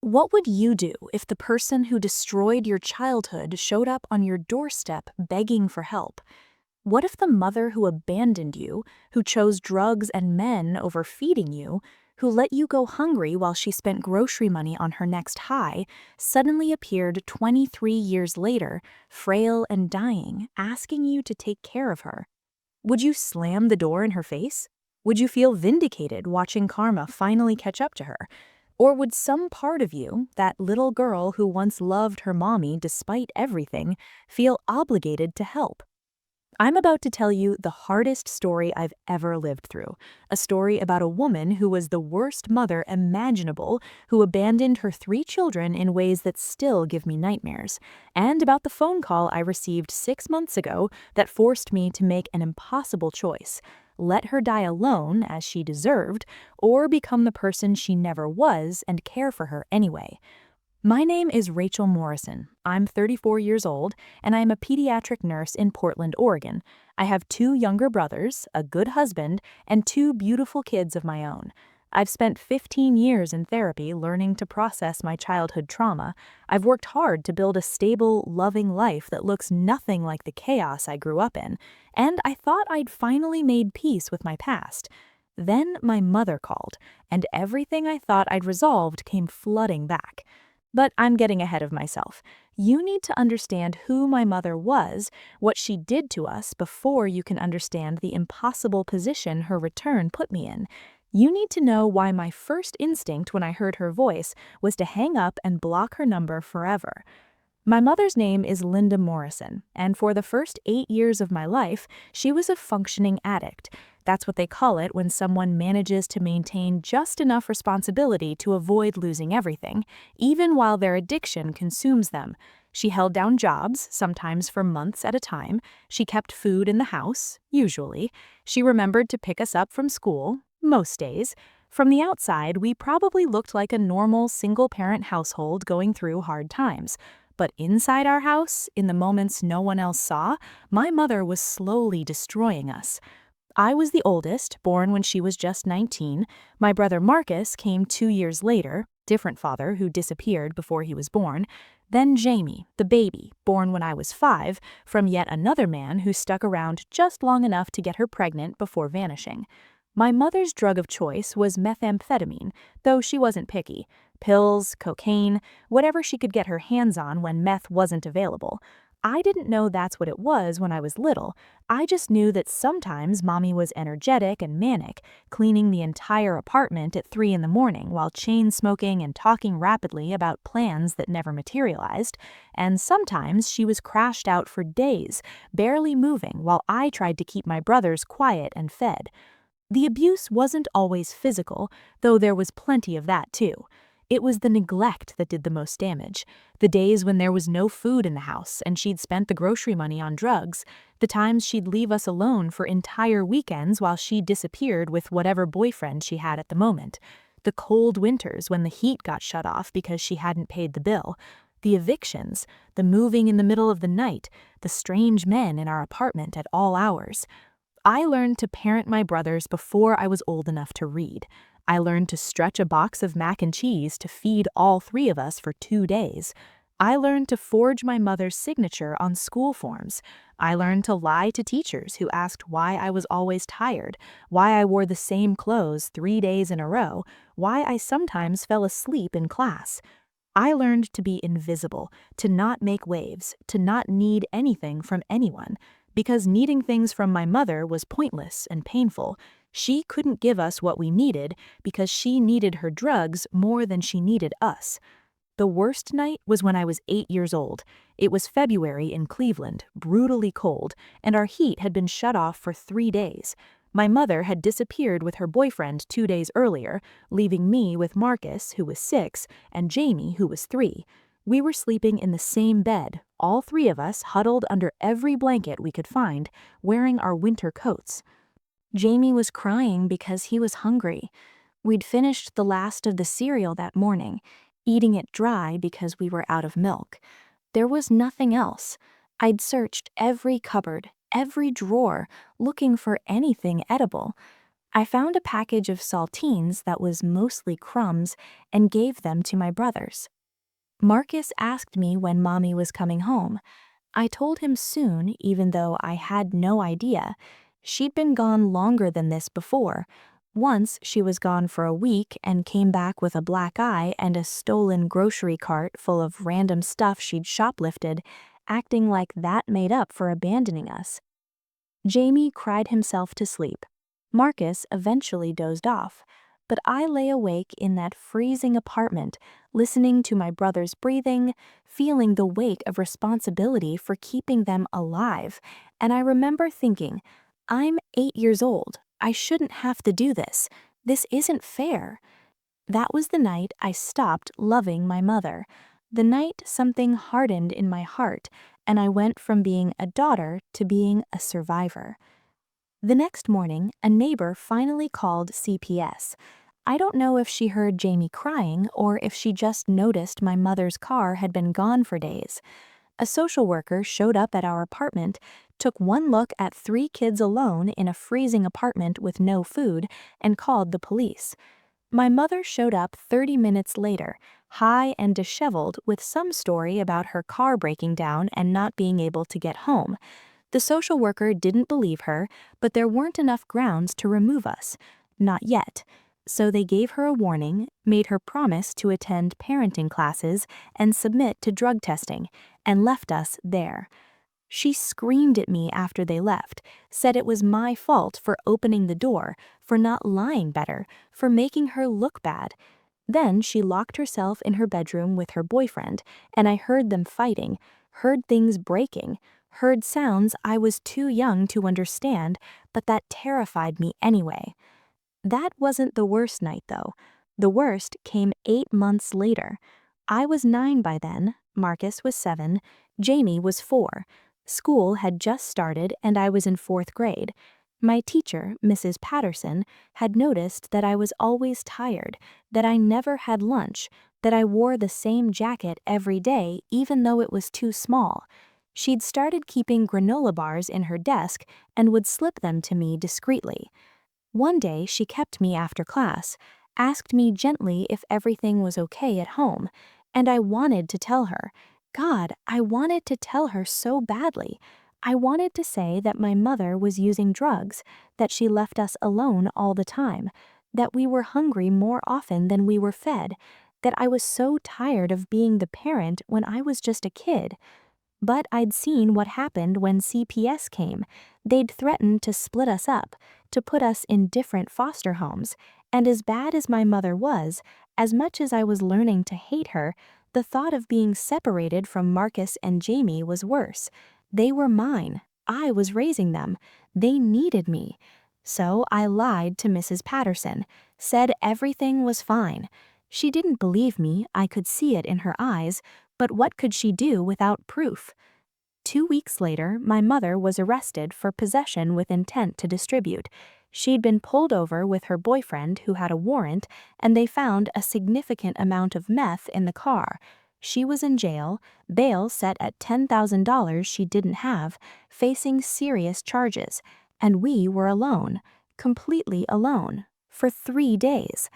What would you do if the person who destroyed your childhood showed up on your doorstep begging for help? What if the mother who abandoned you, who chose drugs and men over feeding you, who let you go hungry while she spent grocery money on her next high, suddenly appeared 23 years later, frail and dying, asking you to take care of her? Would you slam the door in her face? Would you feel vindicated watching karma finally catch up to her? Or would some part of you, that little girl who once loved her mommy despite everything, feel obligated to help? I'm about to tell you the hardest story I've ever lived through. A story about a woman who was the worst mother imaginable, who abandoned her 3 children in ways that still give me nightmares. And about the phone call I received 6 months ago that forced me to make an impossible choice: let her die alone, as she deserved, or become the person she never was and care for her anyway. My name is Rachel Morrison. I'm 34 years old, and I'm a pediatric nurse in Portland, Oregon. I have 2 younger brothers, a good husband, and 2 beautiful kids of my own. I've spent 15 years in therapy learning to process my childhood trauma. I've worked hard to build a stable, loving life that looks nothing like the chaos I grew up in, and I thought I'd finally made peace with my past. Then my mother called, and everything I thought I'd resolved came flooding back. But I'm getting ahead of myself. You need to understand who my mother was, what she did to us, before you can understand the impossible position her return put me in. You need to know why my first instinct when I heard her voice was to hang up and block her number forever. My mother's name is Linda Morrison, and for the first 8 years of my life, she was a functioning addict. That's what they call it when someone manages to maintain just enough responsibility to avoid losing everything, even while their addiction consumes them. She held down jobs, sometimes for months at a time. She kept food in the house, usually. She remembered to pick us up from school, most days. From the outside, we probably looked like a normal single-parent household going through hard times. But inside our house, in the moments no one else saw, my mother was slowly destroying us. I was the oldest, born when she was just 19. My brother Marcus came 2 years later, different father who disappeared before he was born. Then Jamie, the baby, born when I was 5, from yet another man who stuck around just long enough to get her pregnant before vanishing. My mother's drug of choice was methamphetamine, though she wasn't picky. Pills, cocaine, whatever she could get her hands on when meth wasn't available. I didn't know that's what it was when I was little. I just knew that sometimes Mommy was energetic and manic, cleaning the entire apartment at 3 in the morning while chain smoking and talking rapidly about plans that never materialized, and sometimes she was crashed out for days, barely moving while I tried to keep my brothers quiet and fed. The abuse wasn't always physical, though there was plenty of that too. It was the neglect that did the most damage. The days when there was no food in the house and she'd spent the grocery money on drugs. The times she'd leave us alone for entire weekends while she disappeared with whatever boyfriend she had at the moment. The cold winters when the heat got shut off because she hadn't paid the bill. The evictions, the moving in the middle of the night, the strange men in our apartment at all hours. I learned to parent my brothers before I was old enough to read. I learned to stretch a box of mac and cheese to feed all 3 of us for 2 days. I learned to forge my mother's signature on school forms. I learned to lie to teachers who asked why I was always tired, why I wore the same clothes 3 days in a row, why I sometimes fell asleep in class. I learned to be invisible, to not make waves, to not need anything from anyone. Because needing things from my mother was pointless and painful. She couldn't give us what we needed because she needed her drugs more than she needed us. The worst night was when I was 8 years old. It was February in Cleveland, brutally cold, and our heat had been shut off for 3 days. My mother had disappeared with her boyfriend 2 days earlier, leaving me with Marcus, who was 6, and Jamie, who was 3. We were sleeping in the same bed, all 3 of us huddled under every blanket we could find, wearing our winter coats. Jamie was crying because he was hungry. We'd finished the last of the cereal that morning, eating it dry because we were out of milk. There was nothing else. I'd searched every cupboard, every drawer, looking for anything edible. I found a package of saltines that was mostly crumbs and gave them to my brothers. Marcus asked me when Mommy was coming home. I told him soon, even though I had no idea. She'd been gone longer than this before. Once she was gone for a week and came back with a black eye and a stolen grocery cart full of random stuff she'd shoplifted, acting like that made up for abandoning us. Jamie cried himself to sleep. Marcus eventually dozed off, but I lay awake in that freezing apartment, listening to my brother's breathing, feeling the weight of responsibility for keeping them alive, and I remember thinking, I'm 8 years old. I shouldn't have to do this. This isn't fair. That was the night I stopped loving my mother. The night something hardened in my heart, and I went from being a daughter to being a survivor. The next morning, a neighbor finally called CPS. I don't know if she heard Jamie crying or if she just noticed my mother's car had been gone for days. A social worker showed up at our apartment, took one look at 3 kids alone in a freezing apartment with no food, and called the police. My mother showed up 30 minutes later, high and disheveled, with some story about her car breaking down and not being able to get home. The social worker didn't believe her, but there weren't enough grounds to remove us. Not yet. So they gave her a warning, made her promise to attend parenting classes and submit to drug testing, and left us there. She screamed at me after they left, said it was my fault for opening the door, for not lying better, for making her look bad. Then she locked herself in her bedroom with her boyfriend, and I heard them fighting, heard things breaking, heard sounds I was too young to understand, but that terrified me anyway. That wasn't the worst night, though. The worst came 8 months later. I was 9 by then, Marcus was 7, Jamie was 4. School had just started and I was in 4th grade. My teacher, Mrs. Patterson, had noticed that I was always tired, that I never had lunch, that I wore the same jacket every day even though it was too small. She'd started keeping granola bars in her desk and would slip them to me discreetly. One day she kept me after class, asked me gently if everything was okay at home, and I wanted to tell her. God, I wanted to tell her so badly. I wanted to say that my mother was using drugs, that she left us alone all the time, that we were hungry more often than we were fed, that I was so tired of being the parent when I was just a kid. But I'd seen what happened when CPS came. They'd threatened to split us up, to put us in different foster homes, and as bad as my mother was, as much as I was learning to hate her, the thought of being separated from Marcus and Jamie was worse. They were mine. I was raising them. They needed me. So I lied to Mrs. Patterson, said everything was fine. She didn't believe me, I could see it in her eyes, but what could she do without proof? 2 weeks later, my mother was arrested for possession with intent to distribute. She'd been pulled over with her boyfriend who had a warrant, and they found a significant amount of meth in the car. She was in jail, bail set at $10,000 she didn't have, facing serious charges, and we were alone, completely alone, for 3 days.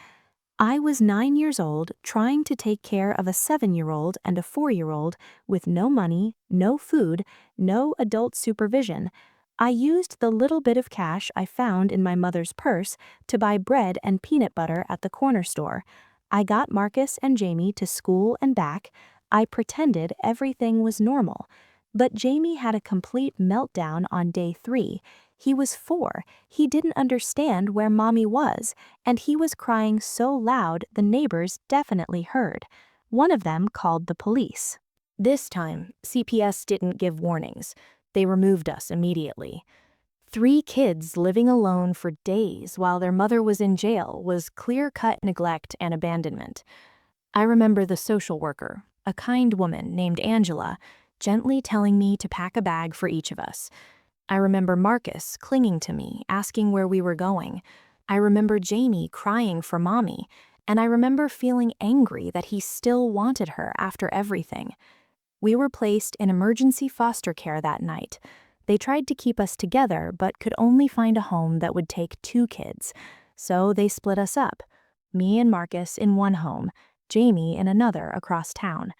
I was 9 years old, trying to take care of a 7-year-old and a 4-year-old with no money, no food, no adult supervision. I used the little bit of cash I found in my mother's purse to buy bread and peanut butter at the corner store. I got Marcus and Jamie to school and back. I pretended everything was normal. But Jamie had a complete meltdown on day 3. He was 4. He didn't understand where Mommy was, and he was crying so loud the neighbors definitely heard. One of them called the police. This time, CPS didn't give warnings. They removed us immediately. 3 kids living alone for days while their mother was in jail was clear-cut neglect and abandonment. I remember the social worker, a kind woman named Angela, gently telling me to pack a bag for each of us. I remember Marcus clinging to me, asking where we were going. I remember Jamie crying for Mommy, and I remember feeling angry that he still wanted her after everything. We were placed in emergency foster care that night. They tried to keep us together but could only find a home that would take 2 kids. So they split us up. Me and Marcus in one home, Jamie in another across town.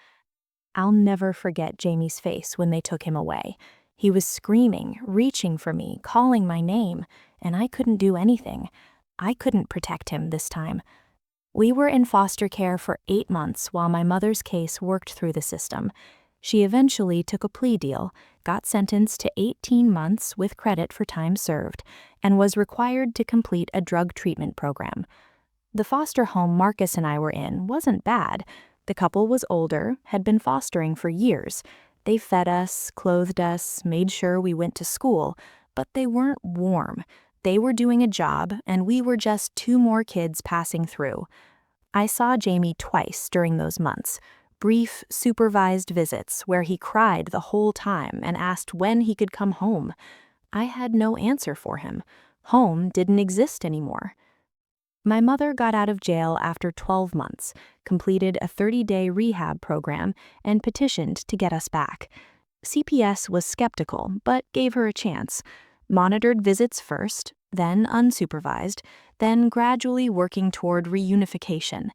I'll never forget Jamie's face when they took him away. He was screaming, reaching for me, calling my name, and I couldn't do anything. I couldn't protect him this time. We were in foster care for 8 months while my mother's case worked through the system. She eventually took a plea deal, got sentenced to 18 months with credit for time served, and was required to complete a drug treatment program. The foster home Marcus and I were in wasn't bad. The couple was older, had been fostering for years. They fed us, clothed us, made sure we went to school, but they weren't warm. They were doing a job, and we were just 2 more kids passing through. I saw Jamie twice during those months. Brief, supervised visits where he cried the whole time and asked when he could come home. I had no answer for him. Home didn't exist anymore. My mother got out of jail after 12 months, completed a 30-day rehab program, and petitioned to get us back. CPS was skeptical, but gave her a chance. Monitored visits first, then unsupervised, then gradually working toward reunification.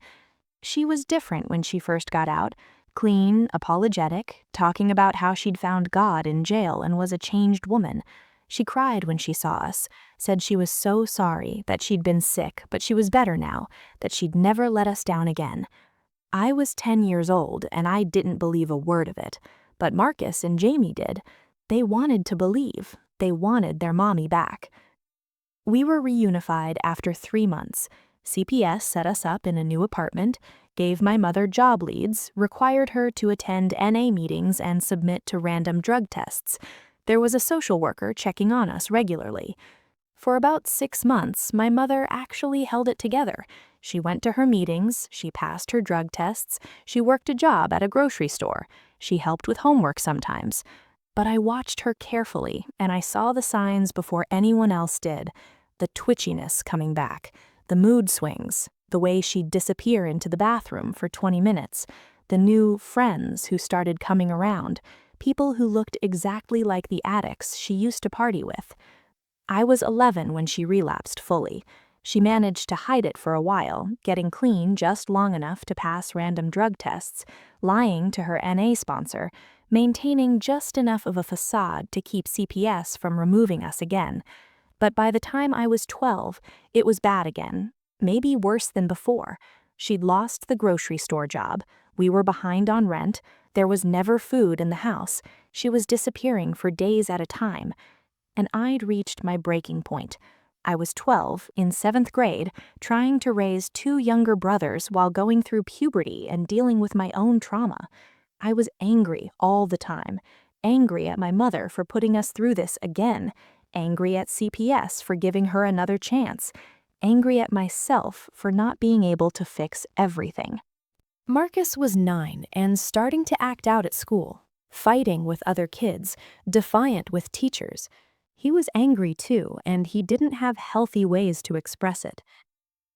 She was different when she first got out, clean, apologetic, talking about how she'd found God in jail and was a changed woman. She cried when she saw us, said she was so sorry, that she'd been sick, but she was better now, that she'd never let us down again. I was 10 years old, and I didn't believe a word of it, but Marcus and Jamie did. They wanted to believe. They wanted their mommy back. We were reunified after 3 months. CPS set us up in a new apartment, gave my mother job leads, required her to attend NA meetings and submit to random drug tests. There was a social worker checking on us regularly. For about 6 months, my mother actually held it together. She went to her meetings, she passed her drug tests, she worked a job at a grocery store, she helped with homework sometimes. But I watched her carefully, and I saw the signs before anyone else did. The twitchiness coming back, the mood swings, the way she'd disappear into the bathroom for 20 minutes, the new friends who started coming around, people who looked exactly like the addicts she used to party with. I was 11 when she relapsed fully. She managed to hide it for a while, getting clean just long enough to pass random drug tests, lying to her NA sponsor, maintaining just enough of a facade to keep CPS from removing us again. But by the time I was 12, it was bad again, maybe worse than before. She'd lost the grocery store job, we were behind on rent, there was never food in the house, she was disappearing for days at a time. And I'd reached my breaking point. I was 12, in 7th grade, trying to raise 2 younger brothers while going through puberty and dealing with my own trauma. I was angry all the time, angry at my mother for putting us through this again, angry at CPS for giving her another chance, angry at myself for not being able to fix everything. Marcus was 9 and starting to act out at school, fighting with other kids, defiant with teachers. He was angry too, and he didn't have healthy ways to express it.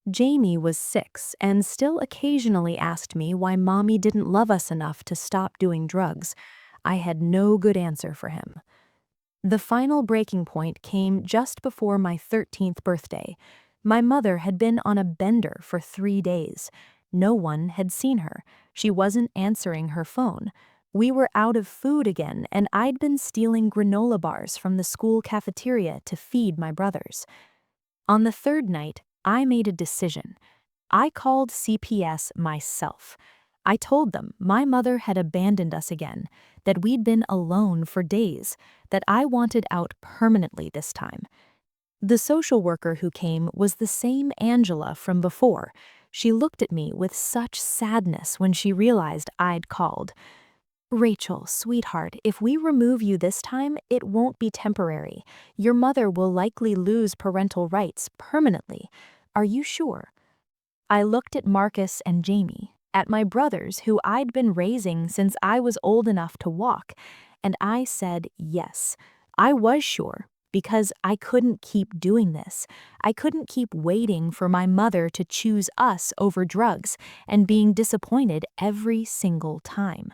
Jamie was 6 and still occasionally asked me why mommy didn't love us enough to stop doing drugs. I had no good answer for him. The final breaking point came just before my 13th birthday. My mother had been on a bender for 3 days. No one had seen her. She wasn't answering her phone. We were out of food again, and I'd been stealing granola bars from the school cafeteria to feed my brothers. On the 3rd night, I made a decision. I called CPS myself. I told them my mother had abandoned us again, that we'd been alone for days, that I wanted out permanently this time. The social worker who came was the same Angela from before. She looked at me with such sadness when she realized I'd called. "Rachel, sweetheart, if we remove you this time, it won't be temporary. Your mother will likely lose parental rights permanently. Are you sure?" I looked at Marcus and Jamie, at my brothers who I'd been raising since I was old enough to walk, and I said yes. I was sure, because I couldn't keep doing this. I couldn't keep waiting for my mother to choose us over drugs and being disappointed every single time.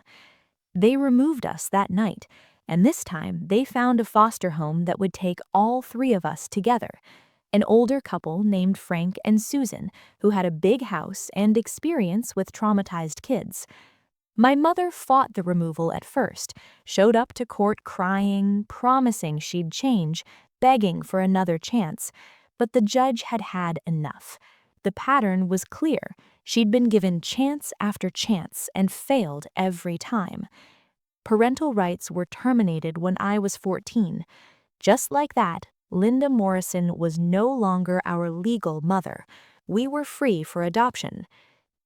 They removed us that night, and this time they found a foster home that would take all three of us together. An older couple named Frank and Susan, who had a big house and experience with traumatized kids. My mother fought the removal at first, showed up to court crying, promising she'd change, begging for another chance. But the judge had had enough. The pattern was clear. She'd been given chance after chance and failed every time. Parental rights were terminated when I was 14. Just like that, Linda Morrison was no longer our legal mother. We were free for adoption.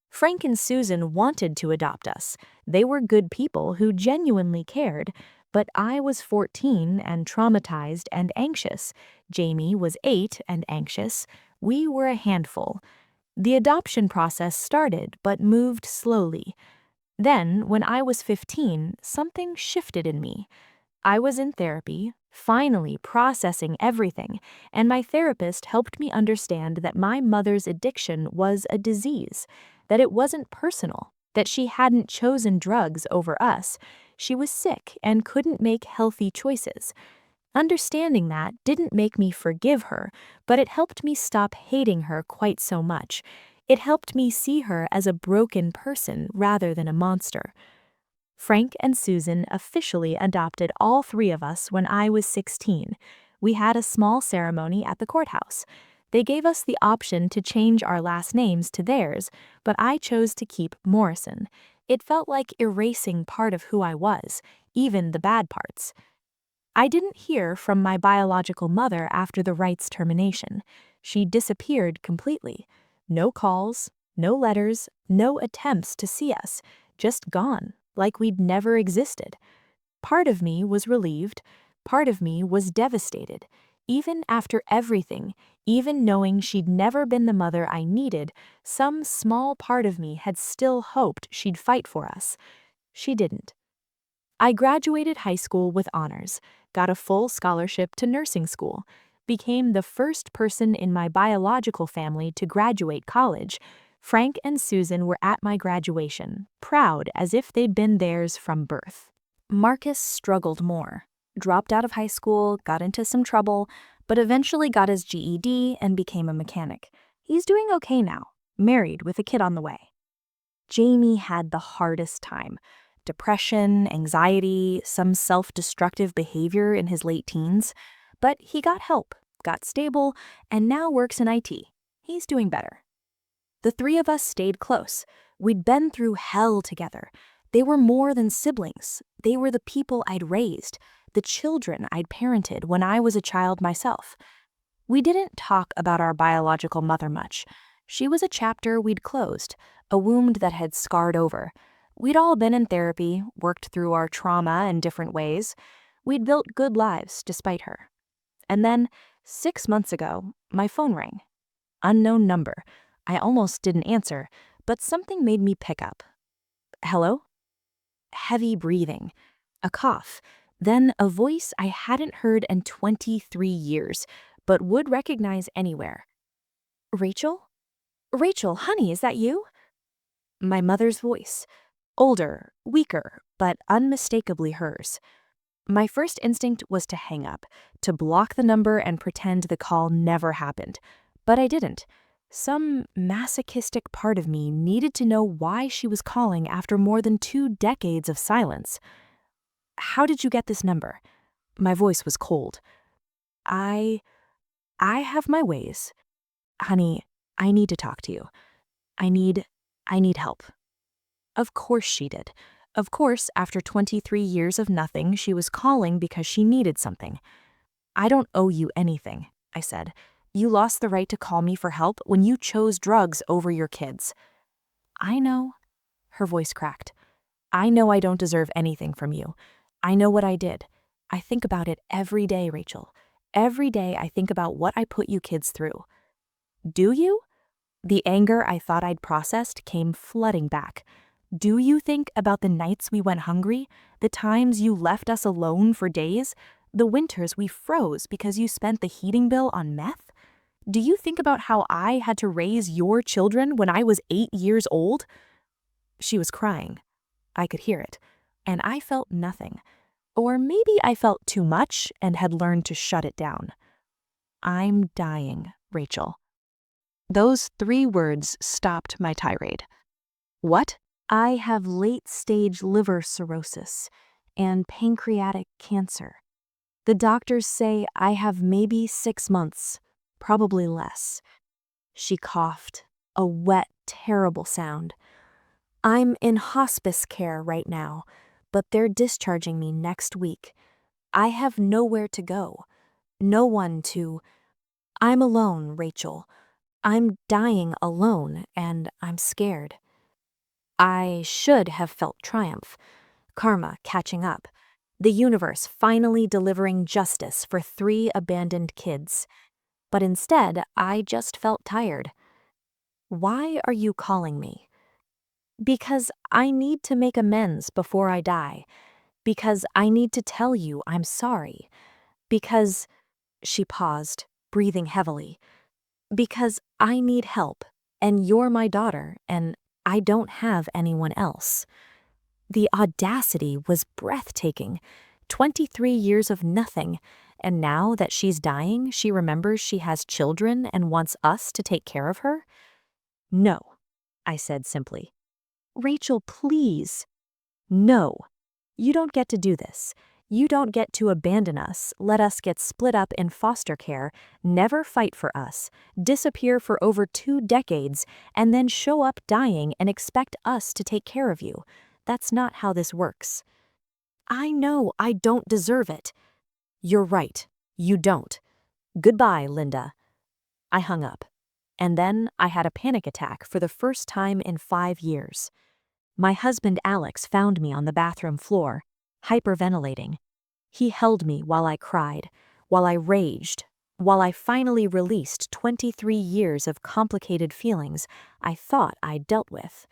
Frank and Susan wanted to adopt us. They were good people who genuinely cared, but I was 14 and traumatized and anxious. Jamie was 8 and anxious. We were a handful. The adoption process started but moved slowly. Then, when I was 15, something shifted in me. I was in therapy, finally processing everything, and my therapist helped me understand that my mother's addiction was a disease, that it wasn't personal, that she hadn't chosen drugs over us. She was sick and couldn't make healthy choices. Understanding that didn't make me forgive her, but it helped me stop hating her quite so much. It helped me see her as a broken person rather than a monster. Frank and Susan officially adopted all three of us when I was 16. We had a small ceremony at the courthouse. They gave us the option to change our last names to theirs, but I chose to keep Morrison. It felt like erasing part of who I was, even the bad parts. I didn't hear from my biological mother after the rights termination. She disappeared completely. No calls, no letters, no attempts to see us, just gone, like we'd never existed. Part of me was relieved, part of me was devastated. Even after everything, even knowing she'd never been the mother I needed, some small part of me had still hoped she'd fight for us. She didn't. I graduated high school with honors, got a full scholarship to nursing school, became the first person in my biological family to graduate college. Frank and Susan were at my graduation, proud as if they'd been theirs from birth. Marcus struggled more, dropped out of high school, got into some trouble, but eventually got his GED and became a mechanic. He's doing okay now, married with a kid on the way. Jamie had the hardest time. Depression, anxiety, some self-destructive behavior in his late teens. But he got help, got stable, and now works in IT. He's doing better. The three of us stayed close. We'd been through hell together. They were more than siblings. They were the people I'd raised, the children I'd parented when I was a child myself. We didn't talk about our biological mother much. She was a chapter we'd closed, a wound that had scarred over. We'd all been in therapy, worked through our trauma in different ways. We'd built good lives despite her. And then, 6 months ago, my phone rang. Unknown number. I almost didn't answer, but something made me pick up. Hello? Heavy breathing. A cough. Then a voice I hadn't heard in 23 years, but would recognize anywhere. Rachel? Rachel, honey, is that you? My mother's voice. Older, weaker, but unmistakably hers. My first instinct was to hang up, to block the number and pretend the call never happened. But I didn't. Some masochistic part of me needed to know why she was calling after more than 2 decades of silence. How did you get this number? My voice was cold. I have my ways. Honey, I need to talk to you. I need help. Of course she did. Of course, after 23 years of nothing, she was calling because she needed something. I don't owe you anything, I said. You lost the right to call me for help when you chose drugs over your kids. I know. Her voice cracked. I know I don't deserve anything from you. I know what I did. I think about it every day, Rachel. Every day I think about what I put you kids through. Do you? The anger I thought I'd processed came flooding back. Do you think about the nights we went hungry, the times you left us alone for days, the winters we froze because you spent the heating bill on meth? Do you think about how I had to raise your children when I was 8 years old? She was crying. I could hear it, and I felt nothing. Or maybe I felt too much and had learned to shut it down. I'm dying, Rachel. Those 3 words stopped my tirade. What? I have late-stage liver cirrhosis and pancreatic cancer. The doctors say I have maybe 6 months, probably less. She coughed, a wet, terrible sound. I'm in hospice care right now, but they're discharging me next week. I have nowhere to go. No one to... I'm alone, Rachel. I'm dying alone, and I'm scared. I should have felt triumph, karma catching up, the universe finally delivering justice for 3 abandoned kids. But instead, I just felt tired. Why are you calling me? Because I need to make amends before I die. Because I need to tell you I'm sorry. Because... She paused, breathing heavily. Because I need help, and you're my daughter, and I don't have anyone else. The audacity was breathtaking. 23 years of nothing, and now that she's dying, she remembers she has children and wants us to take care of her? No, I said simply. Rachel, please. No, you don't get to do this. You don't get to abandon us, let us get split up in foster care, never fight for us, disappear for over 2 decades, and then show up dying and expect us to take care of you. That's not how this works. I know I don't deserve it. You're right. You don't. Goodbye, Linda. I hung up. And then I had a panic attack for the first time in 5 years. My husband Alex found me on the bathroom floor, hyperventilating. He held me while I cried, while I raged, while I finally released 23 years of complicated feelings I thought I'd dealt with.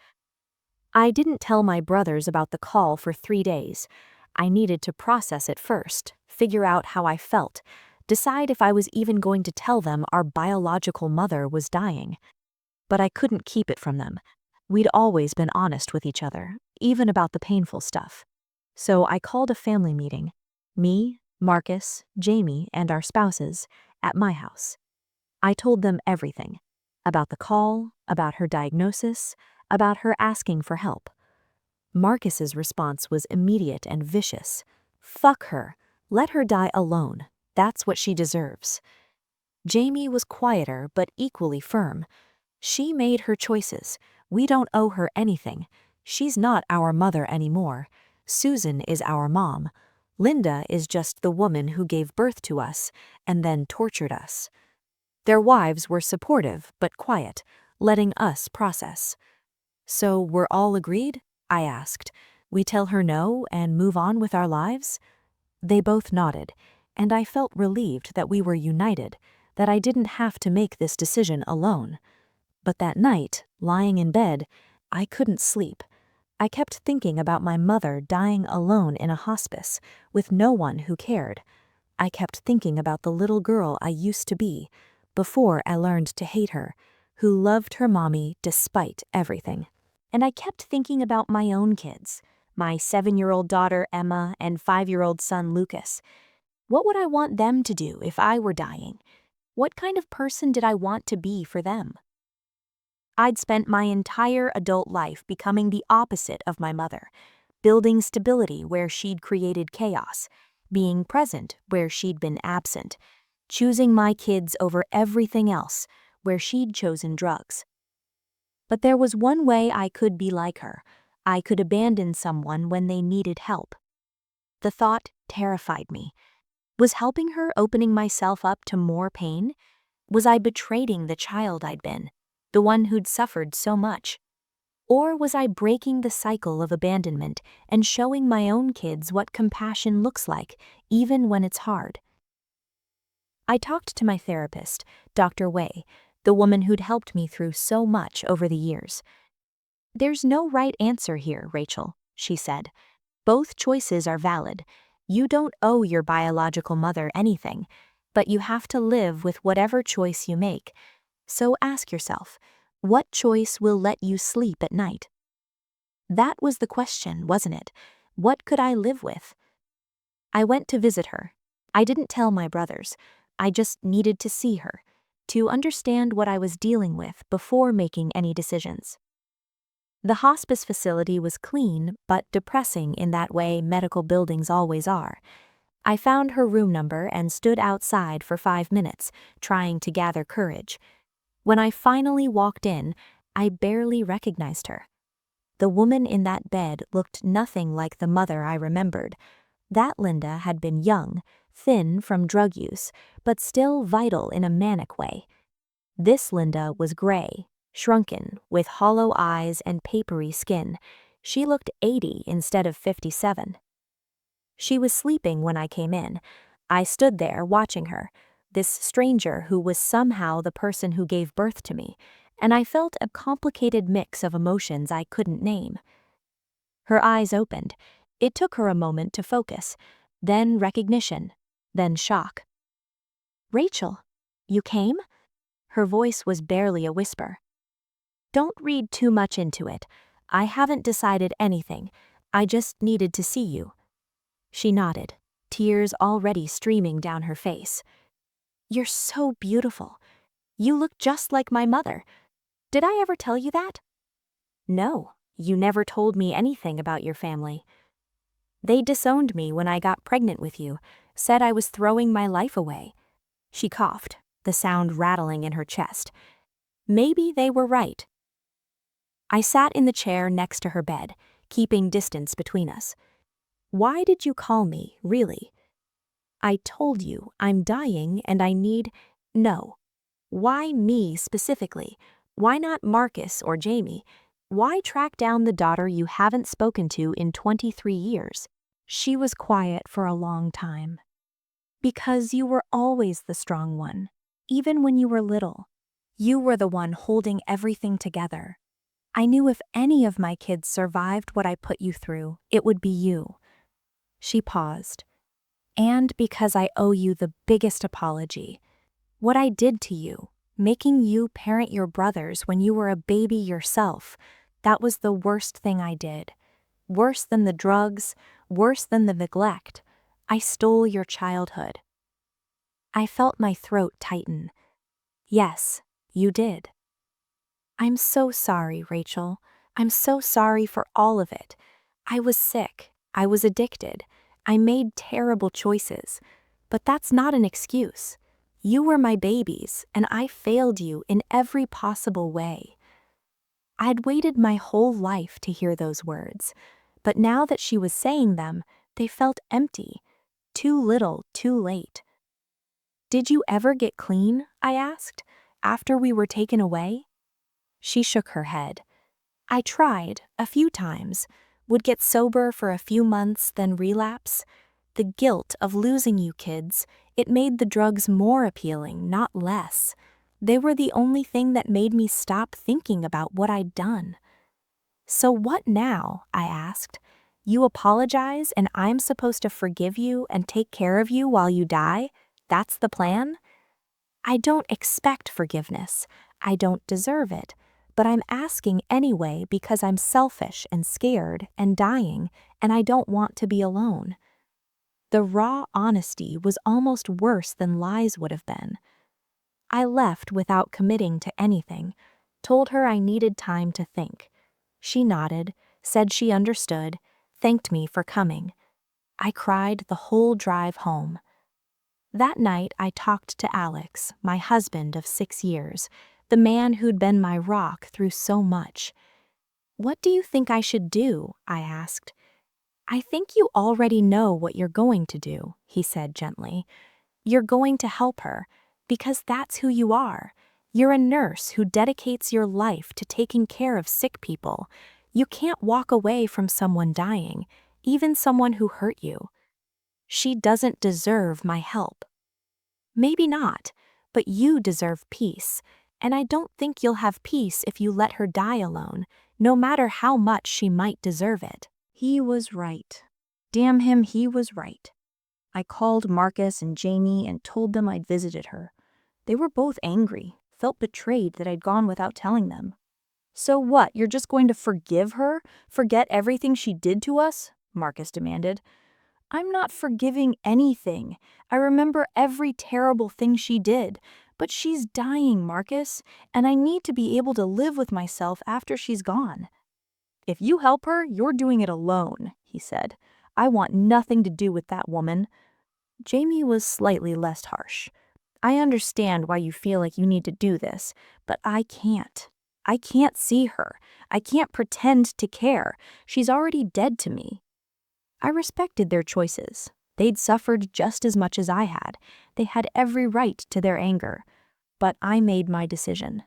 I didn't tell my brothers about the call for 3 days. I needed to process it first, figure out how I felt, decide if I was even going to tell them our biological mother was dying. But I couldn't keep it from them. We'd always been honest with each other, even about the painful stuff. So I called a family meeting. Me, Marcus, Jamie, and our spouses, at my house. I told them everything. About the call, about her diagnosis, about her asking for help. Marcus's response was immediate and vicious. Fuck her. Let her die alone. That's what she deserves. Jamie was quieter but equally firm. She made her choices. We don't owe her anything. She's not our mother anymore. Susan is our mom. Linda is just the woman who gave birth to us and then tortured us. Their wives were supportive but quiet, letting us process. So we're all agreed? I asked. We tell her no and move on with our lives? They both nodded, and I felt relieved that we were united, that I didn't have to make this decision alone. But that night, lying in bed, I couldn't sleep. I kept thinking about my mother dying alone in a hospice, with no one who cared. I kept thinking about the little girl I used to be, before I learned to hate her, who loved her mommy despite everything. And I kept thinking about my own kids, my 7-year-old daughter Emma and 5-year-old son Lucas. What would I want them to do if I were dying? What kind of person did I want to be for them? I'd spent my entire adult life becoming the opposite of my mother, building stability where she'd created chaos, being present where she'd been absent, choosing my kids over everything else where she'd chosen drugs. But there was one way I could be like her. I could abandon someone when they needed help. The thought terrified me. Was helping her opening myself up to more pain? Was I betraying the child I'd been, the one who'd suffered so much? Or was I breaking the cycle of abandonment and showing my own kids what compassion looks like, even when it's hard? I talked to my therapist, Dr. Wei, the woman who'd helped me through so much over the years. There's no right answer here, Rachel, she said. Both choices are valid. You don't owe your biological mother anything, but you have to live with whatever choice you make. So ask yourself, what choice will let you sleep at night? That was the question, wasn't it? What could I live with? I went to visit her. I didn't tell my brothers. I just needed to see her, to understand what I was dealing with before making any decisions. The hospice facility was clean, but depressing in that way medical buildings always are. I found her room number and stood outside for 5 minutes, trying to gather courage. When I finally walked in, I barely recognized her. The woman in that bed looked nothing like the mother I remembered. That Linda had been young, thin from drug use, but still vital in a manic way. This Linda was gray, shrunken, with hollow eyes and papery skin. She looked 80 instead of 57. She was sleeping when I came in. I stood there watching her, this stranger who was somehow the person who gave birth to me, and I felt a complicated mix of emotions I couldn't name. Her eyes opened. It took her a moment to focus, then recognition, then shock. "Rachel, you came?" Her voice was barely a whisper. "Don't read too much into it. I haven't decided anything. I just needed to see you." She nodded, tears already streaming down her face. "You're so beautiful. You look just like my mother. Did I ever tell you that?" "No, you never told me anything about your family." "They disowned me when I got pregnant with you, said I was throwing my life away." She coughed, the sound rattling in her chest. "Maybe they were right." I sat in the chair next to her bed, keeping distance between us. "Why did you call me, really?" "I told you I'm dying and I need—" "No. Why me specifically? Why not Marcus or Jamie? Why track down the daughter you haven't spoken to in 23 years? She was quiet for a long time. "Because you were always the strong one, even when you were little. You were the one holding everything together. I knew if any of my kids survived what I put you through, it would be you." She paused. "And because I owe you the biggest apology. What I did to you, making you parent your brothers when you were a baby yourself, that was the worst thing I did. Worse than the drugs, worse than the neglect. I stole your childhood." I felt my throat tighten. "Yes, you did." "I'm so sorry, Rachel. I'm so sorry for all of it. I was sick. I was addicted. I made terrible choices. But that's not an excuse. You were my babies, and I failed you in every possible way." I'd waited my whole life to hear those words, but now that she was saying them, they felt empty. Too little, too late. "Did you ever get clean?" I asked, "after we were taken away?" She shook her head. "I tried, a few times. Would get sober for a few months, then relapse. The guilt of losing you kids, it made the drugs more appealing, not less. They were the only thing that made me stop thinking about what I'd done." "So what now?" I asked. "You apologize and I'm supposed to forgive you and take care of you while you die? That's the plan?" "I don't expect forgiveness. I don't deserve it. But I'm asking anyway because I'm selfish and scared and dying, and I don't want to be alone." The raw honesty was almost worse than lies would have been. I left without committing to anything, told her I needed time to think. She nodded, said she understood, thanked me for coming. I cried the whole drive home. That night I talked to Alex, my husband of 6 years, the man who'd been my rock through so much. "What do you think I should do?" I asked. "I think you already know what you're going to do," he said gently. "You're going to help her, because that's who you are. You're a nurse who dedicates your life to taking care of sick people. You can't walk away from someone dying, even someone who hurt you. She doesn't deserve my help." "Maybe not, but you deserve peace, and I don't think you'll have peace if you let her die alone, no matter how much she might deserve it." He was right. Damn him, he was right. I called Marcus and Jamie and told them I'd visited her. They were both angry, felt betrayed that I'd gone without telling them. "So what, you're just going to forgive her? Forget everything she did to us?" Marcus demanded. I'm not forgiving anything. I remember every terrible thing she did. But she's dying, Marcus, and I need to be able to live with myself after she's gone. If you help her, you're doing it alone, he said. I want nothing to do with that woman. Jamie was slightly less harsh. I understand why you feel like you need to do this, but I can't. I can't see her. I can't pretend to care. She's already dead to me. I respected their choices. They'd suffered just as much as I had. They had every right to their anger. But I made my decision.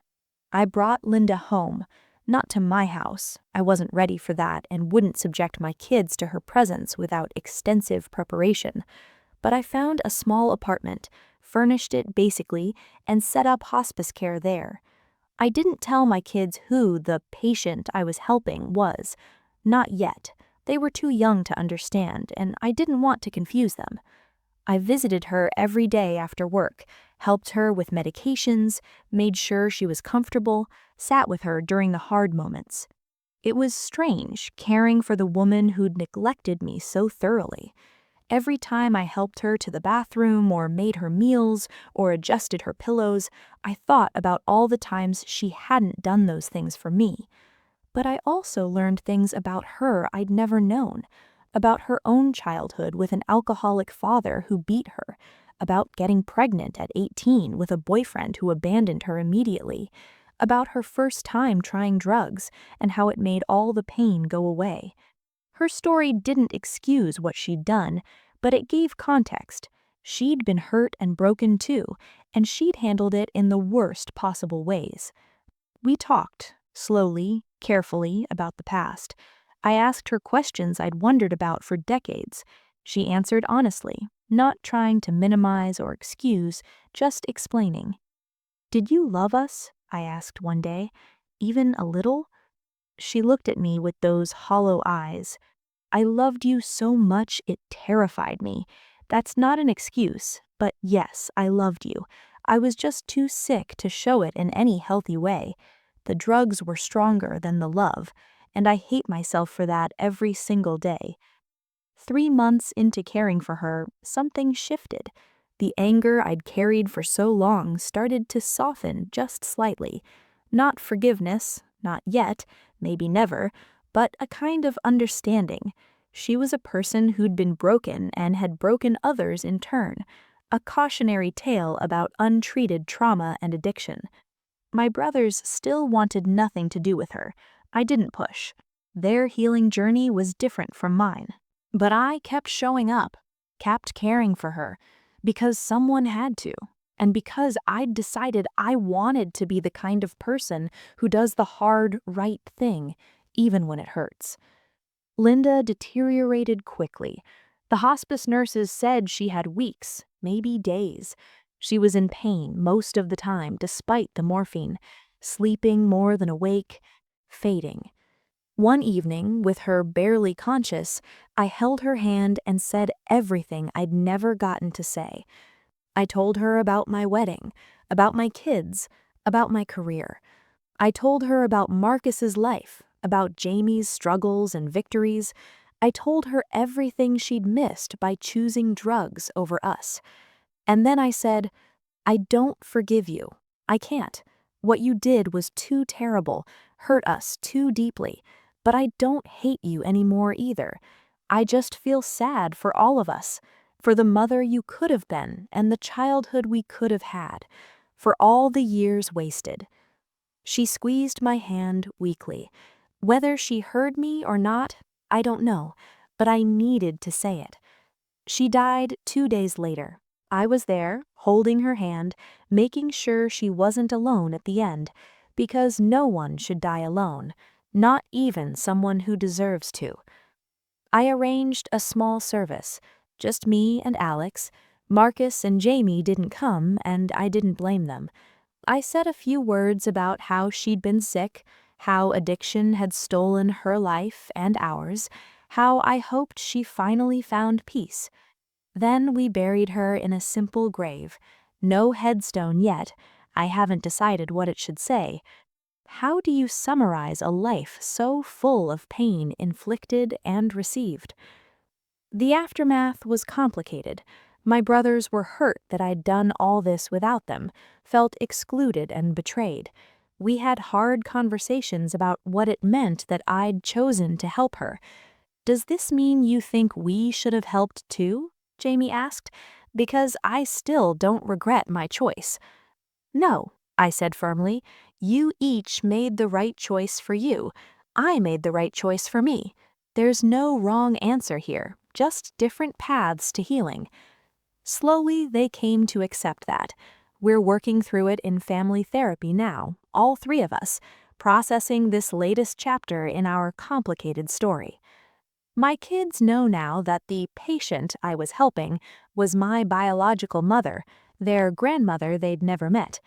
I brought Linda home, not to my house. I wasn't ready for that and wouldn't subject my kids to her presence without extensive preparation. But I found a small apartment, furnished it basically, and set up hospice care there. I didn't tell my kids who the patient I was helping was. Not yet. They were too young to understand, and I didn't want to confuse them. I visited her every day after work, helped her with medications, made sure she was comfortable, sat with her during the hard moments. It was strange caring for the woman who'd neglected me so thoroughly. Every time I helped her to the bathroom or made her meals or adjusted her pillows, I thought about all the times she hadn't done those things for me. But I also learned things about her I'd never known, about her own childhood with an alcoholic father who beat her, about getting pregnant at 18 with a boyfriend who abandoned her immediately, about her first time trying drugs and how it made all the pain go away. Her story didn't excuse what she'd done, but it gave context. She'd been hurt and broken too, and she'd handled it in the worst possible ways. We talked, slowly, carefully, about the past. I asked her questions I'd wondered about for decades. She answered honestly, not trying to minimize or excuse, just explaining. "Did you love us?" I asked one day. "Even a little?" She looked at me with those hollow eyes. "I loved you so much it terrified me. That's not an excuse, but yes, I loved you. I was just too sick to show it in any healthy way. The drugs were stronger than the love, and I hate myself for that every single day." 3 months into caring for her, something shifted. The anger I'd carried for so long started to soften just slightly. Not forgiveness, not yet, maybe never, but a kind of understanding. She was a person who'd been broken and had broken others in turn. A cautionary tale about untreated trauma and addiction. My brothers still wanted nothing to do with her. I didn't push. Their healing journey was different from mine. But I kept showing up, kept caring for her, because someone had to, and because I'd decided I wanted to be the kind of person who does the hard, right thing, even when it hurts. Linda deteriorated quickly. The hospice nurses said she had weeks, maybe days. She was in pain most of the time despite the morphine, sleeping more than awake, fading. One evening, with her barely conscious, I held her hand and said everything I'd never gotten to say. I told her about my wedding, about my kids, about my career. I told her about Marcus's life, about Jamie's struggles and victories. I told her everything she'd missed by choosing drugs over us. And then I said, "I don't forgive you. I can't. What you did was too terrible, hurt us too deeply. But I don't hate you anymore either. I just feel sad for all of us, for the mother you could have been and the childhood we could have had, for all the years wasted." She squeezed my hand weakly. Whether she heard me or not, I don't know, but I needed to say it. She died 2 days later. I was there, holding her hand, making sure she wasn't alone at the end, because no one should die alone, not even someone who deserves to. I arranged a small service, just me and Alex. Marcus and Jamie didn't come, and I didn't blame them. I said a few words about how she'd been sick, how addiction had stolen her life and ours, how I hoped she finally found peace. Then we buried her in a simple grave. No headstone yet. I haven't decided what it should say. How do you summarize a life so full of pain inflicted and received? The aftermath was complicated. My brothers were hurt that I'd done all this without them, felt excluded and betrayed. We had hard conversations about what it meant that I'd chosen to help her. "Does this mean you think we should have helped too?" Jamie asked, because I still don't regret my choice. "No," I said firmly. "You each made the right choice for you. I made the right choice for me. There's no wrong answer here, just different paths to healing." Slowly, they came to accept that. We're working through it in family therapy now, all three of us, processing this latest chapter in our complicated story. My kids know now that the patient I was helping was my biological mother, their grandmother they'd never met.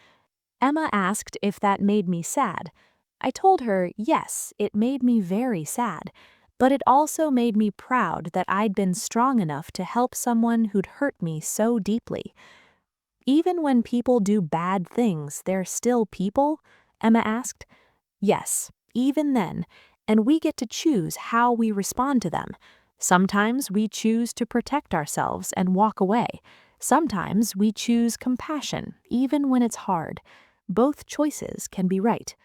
Emma asked if that made me sad. I told her, yes, it made me very sad, but it also made me proud that I'd been strong enough to help someone who'd hurt me so deeply. "Even when people do bad things, they're still people?" Emma asked. "Yes, even then, and we get to choose how we respond to them. Sometimes we choose to protect ourselves and walk away. Sometimes we choose compassion, even when it's hard. Both choices can be right."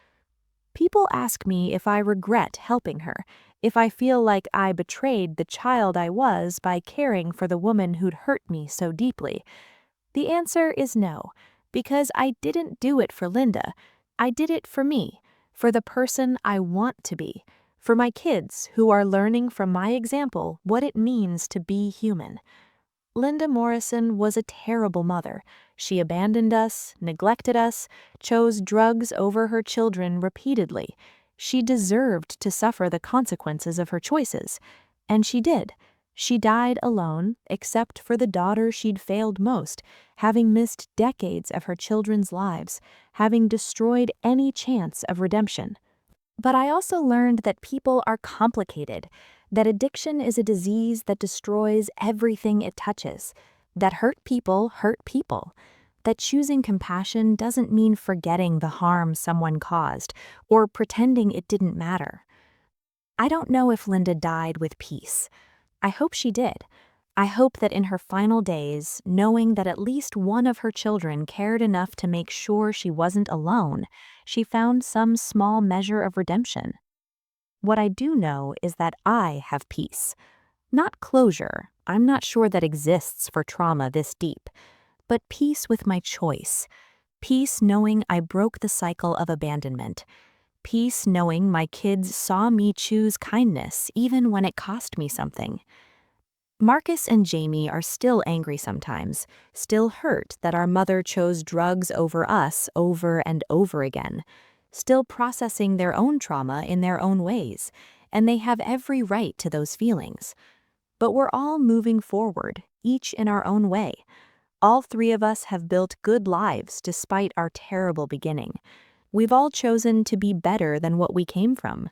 People ask me if I regret helping her, if I feel like I betrayed the child I was by caring for the woman who'd hurt me so deeply. The answer is no, because I didn't do it for Linda. I did it for me, for the person I want to be, for my kids who are learning from my example what it means to be human. Linda Morrison was a terrible mother. She abandoned us, neglected us, chose drugs over her children repeatedly. She deserved to suffer the consequences of her choices. And she did. She died alone, except for the daughter she'd failed most, having missed decades of her children's lives, having destroyed any chance of redemption. But I also learned that people are complicated, that addiction is a disease that destroys everything it touches, that hurt people, that choosing compassion doesn't mean forgetting the harm someone caused or pretending it didn't matter. I don't know if Linda died with peace. I hope she did. I hope that in her final days, knowing that at least one of her children cared enough to make sure she wasn't alone, she found some small measure of redemption. What I do know is that I have peace. Not closure, I'm not sure that exists for trauma this deep, but peace with my choice. Peace knowing I broke the cycle of abandonment. Peace knowing my kids saw me choose kindness even when it cost me something. Marcus and Jamie are still angry sometimes, still hurt that our mother chose drugs over us over and over again, still processing their own trauma in their own ways, and they have every right to those feelings. But we're all moving forward, each in our own way. All three of us have built good lives despite our terrible beginning. We've all chosen to be better than what we came from.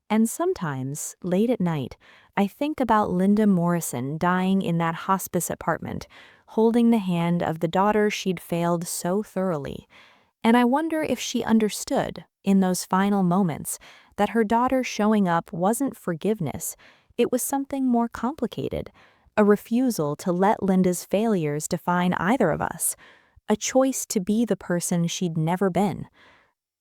And sometimes, late at night, I think about Linda Morrison dying in that hospice apartment, holding the hand of the daughter she'd failed so thoroughly. And I wonder if she understood, in those final moments, that her daughter showing up wasn't forgiveness, it was something more complicated, a refusal to let Linda's failures define either of us, a choice to be the person she'd never been.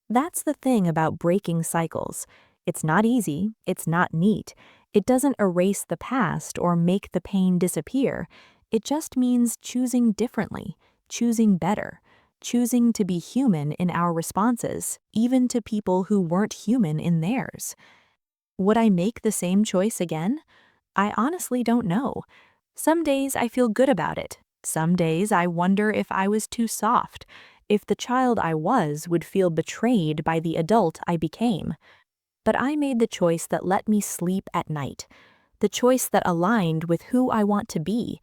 That's the thing about breaking cycles. It's not easy, it's not neat, it doesn't erase the past or make the pain disappear. It just means choosing differently, choosing better, choosing to be human in our responses, even to people who weren't human in theirs. Would I make the same choice again? I honestly don't know. Some days I feel good about it. Some days I wonder if I was too soft, if the child I was would feel betrayed by the adult I became. But I made the choice that let me sleep at night, the choice that aligned with who I want to be,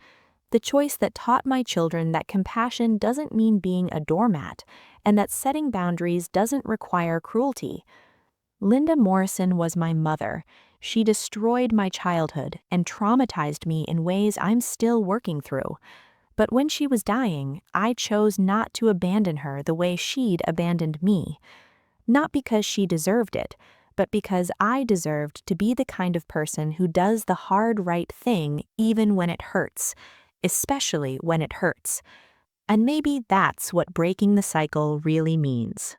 the choice that taught my children that compassion doesn't mean being a doormat, and that setting boundaries doesn't require cruelty. Linda Morrison was my mother. She destroyed my childhood and traumatized me in ways I'm still working through. But when she was dying, I chose not to abandon her the way she'd abandoned me. Not because she deserved it, but because I deserved to be the kind of person who does the hard right thing even when it hurts, especially when it hurts. And maybe that's what breaking the cycle really means.